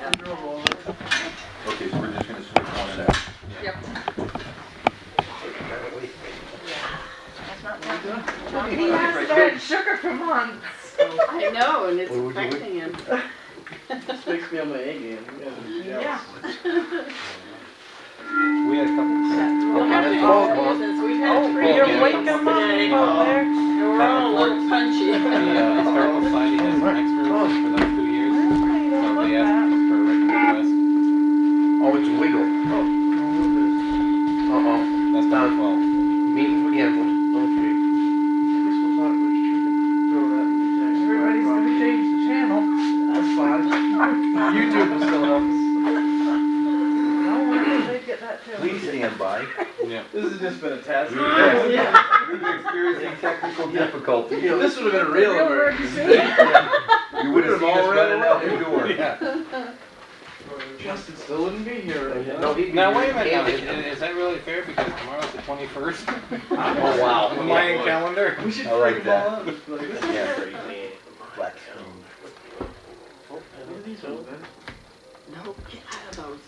Okay, so we're just gonna switch one and that. Yep. He hasn't had sugar for months. I know, and it's What would you affecting him. This makes me on my A game. Yeah. We had a couple. We'll have to go since we've had three You're meetings waking them up today. out there. And we're all a little punchy. The Historical Society has some extras for those 2 years. Everybody So don't look they asked that. us for a written request. Oh, it's a wiggle. Uh-oh. That's number 12. Meeting for gamblers. Okay. I guess we'll talk, we can throw that in the text. Everybody's gonna change the channel. That's fine. YouTube will still help us. No wonder they get that too. Please stand by. Yeah. This has just been a test. We've been experiencing technical difficulties. You know, this would have been a real Real emergency. You would have seen us running out the door. Yeah. Justin still wouldn't be here right now. No, he'd be Now wait a here. minute, now, is that really fair? Because tomorrow's the 21st? Oh, wow. The Mayan calendar? We should I like freak them all that. out. Like, this is Yeah. crazy. Black screen. What are these ones, man? No, get out of those.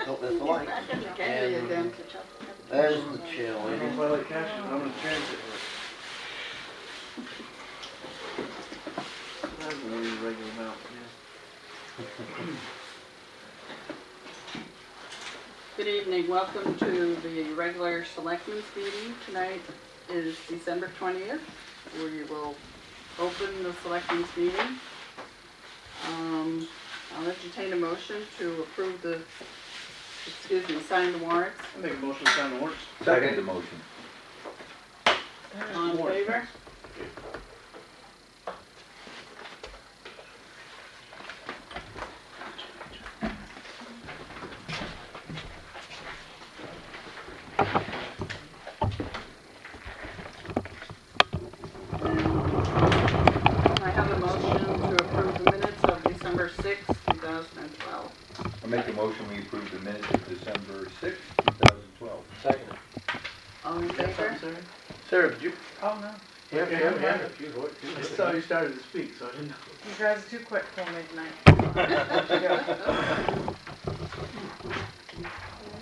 No, that's the light. I got the candy again to chop. There's the channel, I don't know if I like cashews, but I'm gonna transit. That's only a regular amount, yeah. Good evening, welcome to the regular selectmen's meeting. Tonight is December 20th. We will open the selectmen's meeting. I'll entertain a motion to approve sign the warrants. I make a motion to sign the warrants. Second the motion. All in favor? I have a motion to approve the minutes of December 6th, 2012. I make a motion we approve the minutes of December 6th, 2012. Second. All in favor? Sorry? Sarah, did you? Oh no, Yeah. That's how you started to speak, so I didn't know. you guys are too quick for me tonight.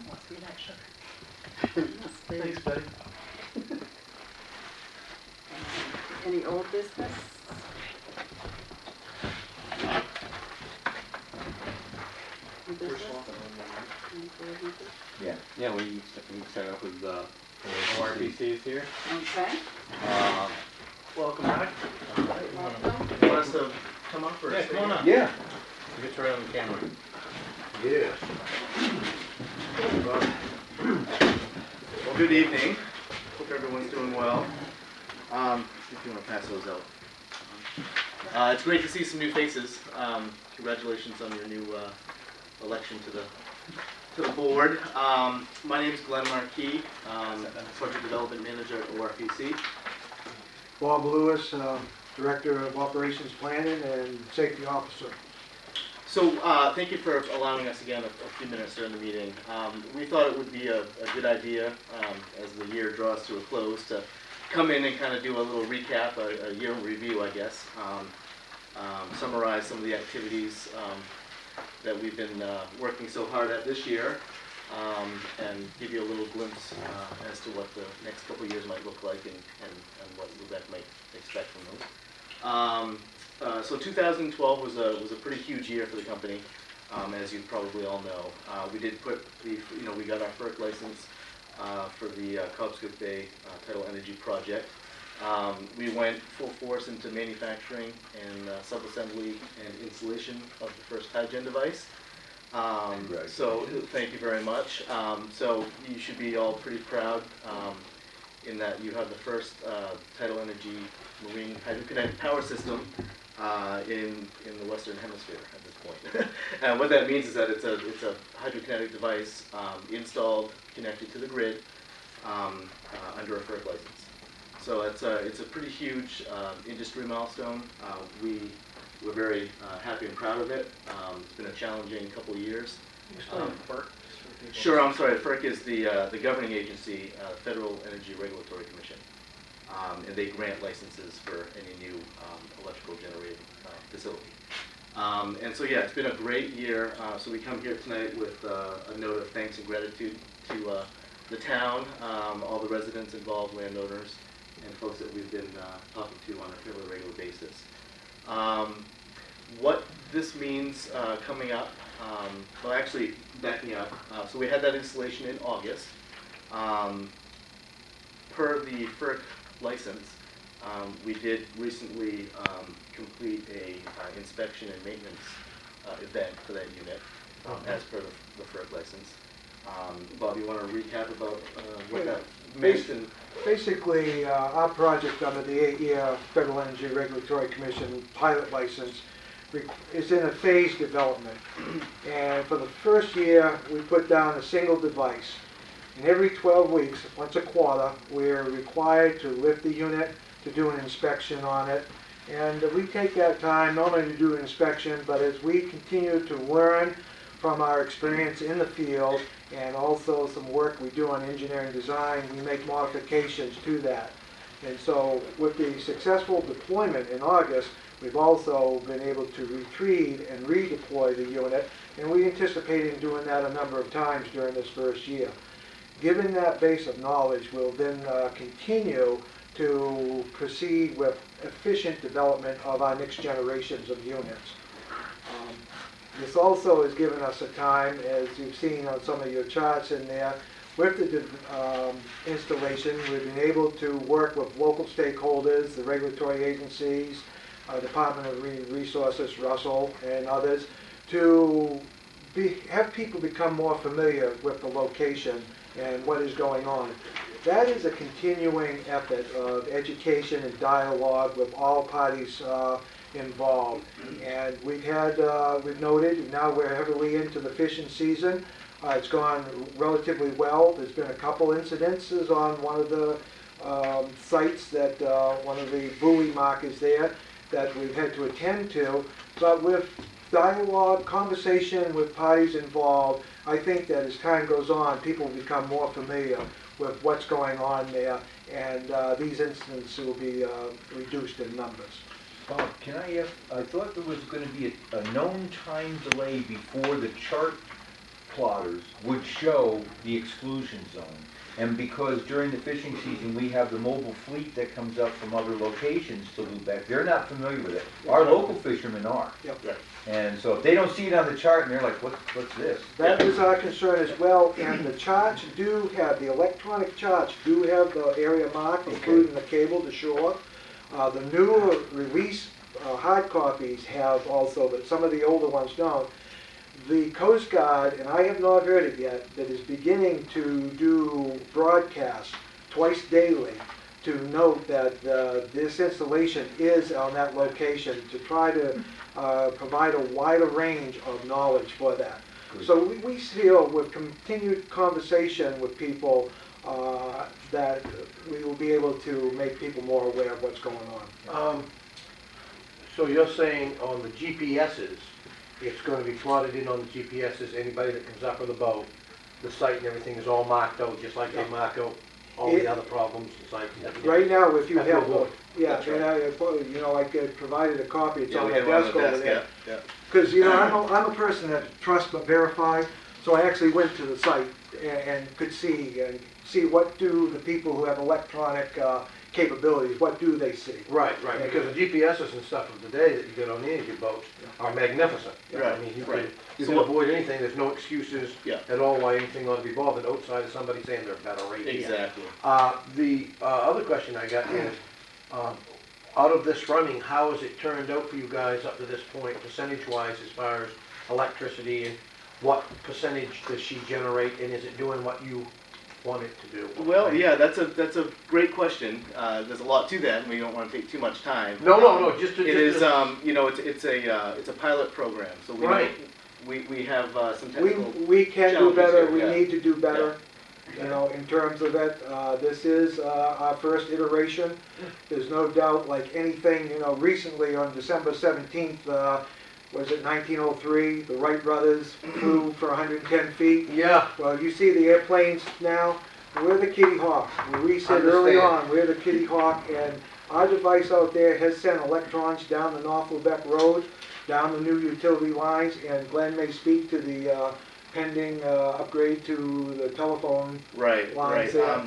Must be that sugar. Must be. Thanks, Betty. Any old business? New business? Any further business? Yeah. Yeah, we start off with the ORPCs here. Okay, Welcome back. welcome. Want us to come up or? Yeah, come on up. Yeah. Get right on the camera. Yeah. Well, good evening. Hope everyone's doing well. If you want to pass those out. It's great to see some new faces. Congratulations on your new election to the board. My name is Glenn Marquis, Project Development Manager at ORPC. Bob Lewis, Director of Operations Planning and Safety Officer. So thank you for allowing us again a few minutes during the meeting. We thought it would be a good idea as the year draws to a close to come in and kind of do a little recap, a year in review, I guess. Summarize some of the activities that we've been working so hard at this year, and give you a little glimpse as to what the next couple of years might look like and what Lubec might expect from those. So 2012 was a pretty huge year for the company, as you probably all know. We did put we got our FERC license for the Cobscook Bay Tidal Energy project. We went full force into manufacturing and sub-assembly and installation of the first HydGen device. So thank you very much. So you should be all pretty proud in that you have the first tidal energy marine hydrokinetic power system in the Western Hemisphere at this point. And what that means is that it's a hydrokinetic device installed, connected to the grid under a FERC license. So it's a pretty huge industry milestone. We're very happy and proud of it. It's been a challenging couple of years. FERC. Sure, I'm sorry. FERC is the governing agency, Federal Energy Regulatory Commission, and they grant licenses for any new electrical generating facility. And so yeah, it's been a great year. So we come here tonight with a note of thanks and gratitude to the town, all the residents involved, landowners, and folks that we've been talking to on a fairly regular basis. What this means coming up, well actually backing up, so we had that installation in August. Per the FERC license, we did recently complete a inspection and maintenance event for that unit as per the FERC license. Bob, you want to recap about what that meant? And Basically, our project under the 8-year Federal Energy Regulatory Commission pilot license is in a phased development. And for the first year, we put down a single device. And every 12 weeks, once a quarter, we're required to lift the unit to do an inspection on it. And we take that time not only to do an inspection, but as we continue to learn from our experience in the field and also some work we do on engineering design, we make modifications to that. And so with the successful deployment in August, we've also been able to retrieve and redeploy the unit, and we anticipate doing that a number of times during this first year. Given that base of knowledge, we'll then continue to proceed with efficient development of our next generations of units. This also has given us a time, as you've seen on some of your charts in there, with the installation, we've been able to work with local stakeholders, the regulatory agencies, Department of Resources, Russell, and others, to have people become more familiar with the location and what is going on. That is a continuing effort of education and dialogue with all parties involved. And we've noted, now we're heavily into the fishing season. It's gone relatively well. There's been a couple incidences on one of the sites that, one of the buoy markers there that we've had to attend to. But with dialogue, conversation with parties involved, I think that as time goes on, people become more familiar with what's going on there, and these incidents will be reduced in numbers. Bob, can I ask, I thought there was going to be a known time delay before the chart plotters would show the exclusion zone. And because during the fishing season, we have the mobile fleet that comes up from other locations to Lubec, they're not familiar with it. Our local fishermen are. Yep. And so if they don't see it on the chart and they're like, what's this? That is our concern as well, and the charts do have, the electronic charts do have the area marked, including the cable to shore. The newer release hard copies have also, but some of the older ones don't. The Coast Guard, and I have not heard it yet, that is beginning to do broadcasts twice daily to note that this installation is on that location to try to provide a wider range of knowledge for that. Good. So we feel with continued conversation with people that we will be able to make people more aware of what's going on. So you're saying on the GPSs, it's going to be plotted in on the GPSs, anybody that comes up with a boat, the site and everything is all marked out, just like they mark out all the other problems and sites and everything. Right now, if you That's have, what yeah, That's right. and you know, like provided a copy, it's on we the have one on desk the over desk, there. yeah. Because, you know, I'm a person that trusts but verify, so I actually went to the site and could see what do the people who have electronic capabilities, what do they see? Right, because the GPSs and stuff of today that you get on any of your boats are magnificent. Right, I mean, you right. can avoid anything, there's no excuses Yeah. at all why anything ought to be bothered outside of somebody saying they're better right here. Exactly. The other question I got is, out of this running, how has it turned out for you guys up to this point, percentage-wise, as far as electricity, and what percentage does she generate, and is it doing what you want it to do? Well, yeah, that's a great question. There's a lot to that, and we don't want to take too much time. No, just It is, you know, it's a pilot program, so we Right. we have some technical. We can do challenges better, here, we yeah. need to do better, you know, in terms of it. This is our first iteration. There's no doubt, like anything, you know, recently on December 17th, was it 1903, the Wright brothers flew for 110 feet. Yeah, Well, you see the airplanes now, we're the Kitty Hawk. We said early on, we're the Kitty Hawk, and our device out there has sent electrons down the North Lubec Road down the new utility lines, and Glenn may speak to the pending upgrade to the telephone Right, lines right. there.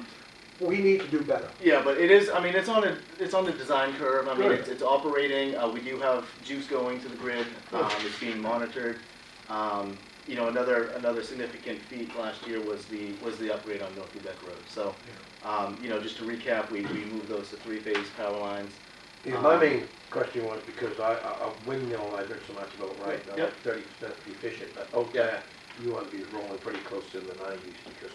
We need to do better. Yeah, but it is, I mean, it's on the design curve. I mean, Good. it's operating. We do have juice going to the grid. It's being monitored. You know, another significant feat last year was the upgrade on North Lubec Road. So, you know, just to recap, we moved those to 3-phase power lines. Yeah, my main question was because a windmill, I heard so much about, right, Yep. 30% efficient, but out there, you want to be rolling pretty close to the 90s because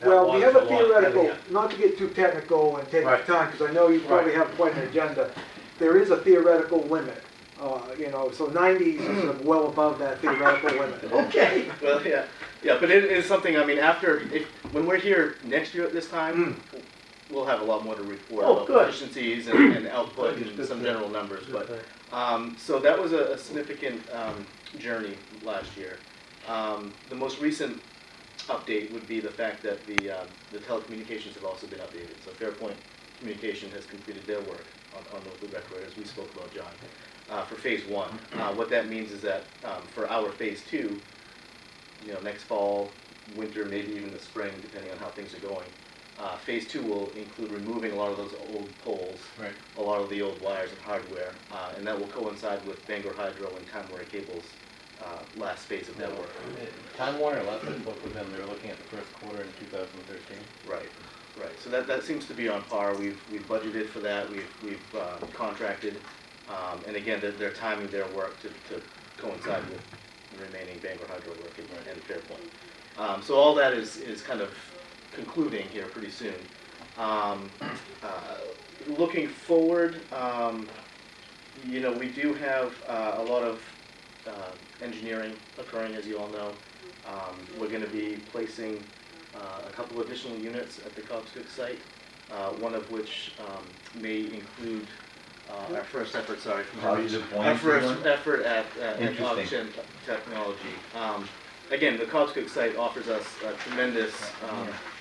that Well, we water's have a lot theoretical, heavier. not to get too technical and take your Right. time, because I know you probably Right. have quite an agenda. There is a theoretical limit, you know, so 90s is well above that theoretical limit. Okay. Well, yeah, but it is something. I mean, when we're here next year at this time, we'll have a lot more to report Oh, about good. efficiencies and output Good, and good some thing. general numbers. But Good so that was a significant journey last year. The most recent update would be the fact that the telecommunications have also been updated. So Fairpoint Communication has completed their work on North Lubec Road, as we spoke about, John, for phase 1. What that means is that for our phase 2, you know, next fall, winter, maybe even the spring, depending on how things are going, phase 2 will include removing a lot of those old poles, Right. a lot of the old wires and hardware, and that will coincide with Bangor Hydro and Time Warner Cable's last phase of network. Time Warner, last I spoke with them, they were looking at the first quarter in 2013. Right, right. So that seems to be on par. We've budgeted for that. We've contracted, and again, they're timing their work to coincide with the remaining Bangor Hydro work and Fairpoint. So all that is kind of concluding here pretty soon. Looking forward, you know, we do have a lot of engineering occurring, as you all know. We're going to be placing a couple additional units at the Cobscook site, one of which may include our first effort, Positive our points, first everyone? effort at Interesting. auction technology. Again, the Cobscook site offers us a tremendous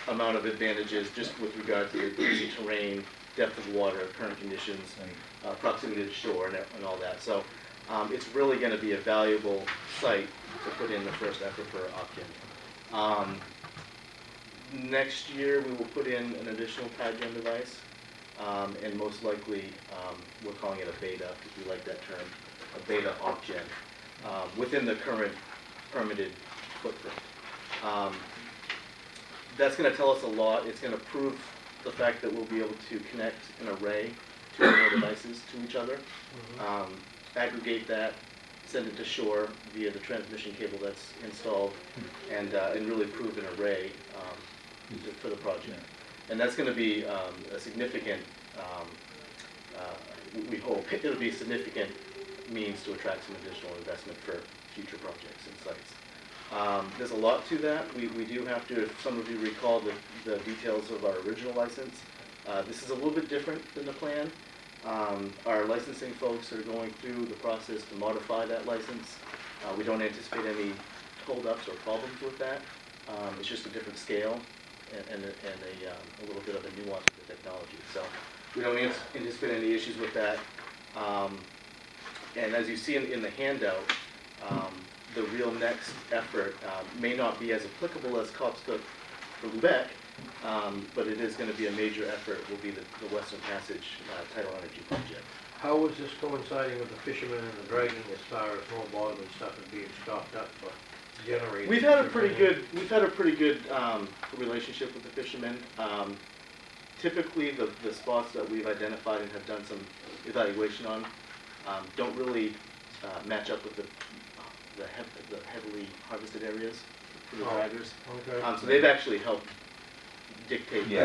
amount of advantages just with regard to the easy terrain, depth of water, current conditions, proximity to shore, and all that. So it's really going to be a valuable site to put in the first effort for auction. Next year, we will put in an additional pad gen device, and most likely, we're calling it a beta, because we like that term, a beta auction, within the current permitted footprint. That's going to tell us a lot. It's going to prove the fact that we'll be able to connect an array to more devices to each other, aggregate that, send it to shore via the transmission cable that's installed, and really prove an array for the project. And that's going to be a significant, we hope, it'll be a significant means to attract some additional investment for future projects and sites. There's a lot to that. We do have to, if some of you recall the details of our original license, this is a little bit different than the plan. Our licensing folks are going through the process to modify that license. We don't anticipate any holdups or problems with that. It's just a different scale and a little bit of a nuance of the technology. So we don't anticipate any issues with that. And as you see in the handout, the real next effort may not be as applicable as Cobscook for Lubec, but it is going to be a major effort, will be the Western Passage Tidal Energy Project. How is this coinciding with the fishermen and the dragging as far as more bottom and stuff and being stocked up for generating? We've had a pretty good relationship with the fishermen. Typically, the spots that we've identified and have done some evaluation on don't really match up with the heavily harvested areas for the draggers. Okay. So they've actually helped dictate Yeah.